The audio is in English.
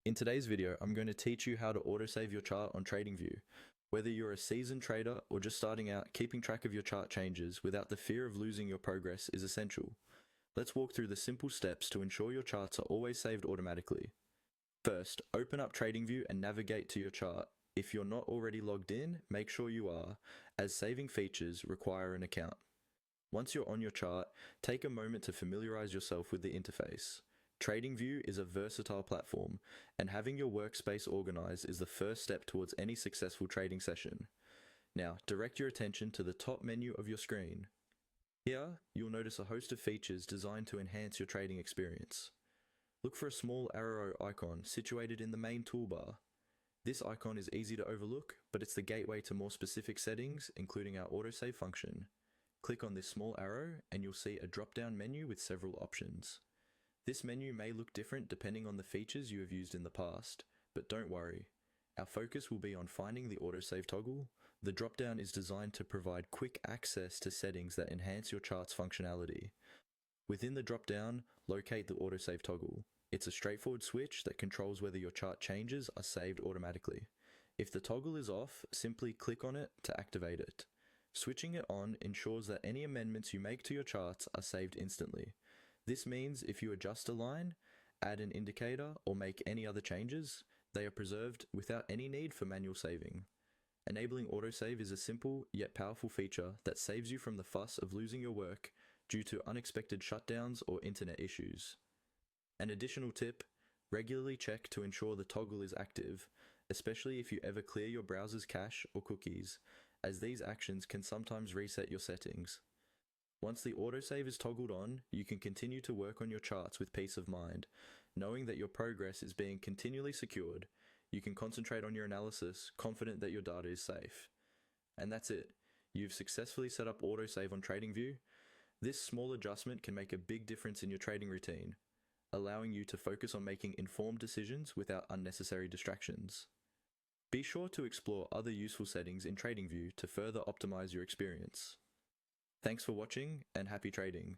In today's video, I'm going to teach you how to autosave your chart on TradingView. Whether you're a seasoned trader or just starting out, keeping track of your chart changes without the fear of losing your progress is essential. Let's walk through the simple steps to ensure your charts are always saved automatically. First, open up TradingView and navigate to your chart. If you're not already logged in, make sure you are, as saving features require an account. Once you're on your chart, take a moment to familiarize yourself with the interface. TradingView is a versatile platform, and having your workspace organized is the first step towards any successful trading session. Now, direct your attention to the top menu of your screen. Here, you'll notice a host of features designed to enhance your trading experience. Look for a small arrow icon situated in the main toolbar. This icon is easy to overlook, but it's the gateway to more specific settings, including our autosave function. Click on this small arrow and you'll see a drop-down menu with several options. This menu may look different depending on the features you have used in the past, but don't worry. Our focus will be on finding the autosave toggle. The drop-down is designed to provide quick access to settings that enhance your chart's functionality. Within the drop-down, locate the autosave toggle. It's a straightforward switch that controls whether your chart changes are saved automatically. If the toggle is off, simply click on it to activate it. Switching it on ensures that any amendments you make to your charts are saved instantly. This means if you adjust a line, add an indicator, or make any other changes, they are preserved without any need for manual saving. Enabling autosave is a simple yet powerful feature that saves you from the fuss of losing your work due to unexpected shutdowns or internet issues. An additional tip, regularly check to ensure the toggle is active, especially if you ever clear your browser's cache or cookies, as these actions can sometimes reset your settings. Once the autosave is toggled on, you can continue to work on your charts with peace of mind, knowing that your progress is being continually secured. You can concentrate on your analysis, confident that your data is safe. And that's it. You've successfully set up autosave on TradingView. This small adjustment can make a big difference in your trading routine, allowing you to focus on making informed decisions without unnecessary distractions. Be sure to explore other useful settings in TradingView to further optimize your experience. Thanks for watching and happy trading.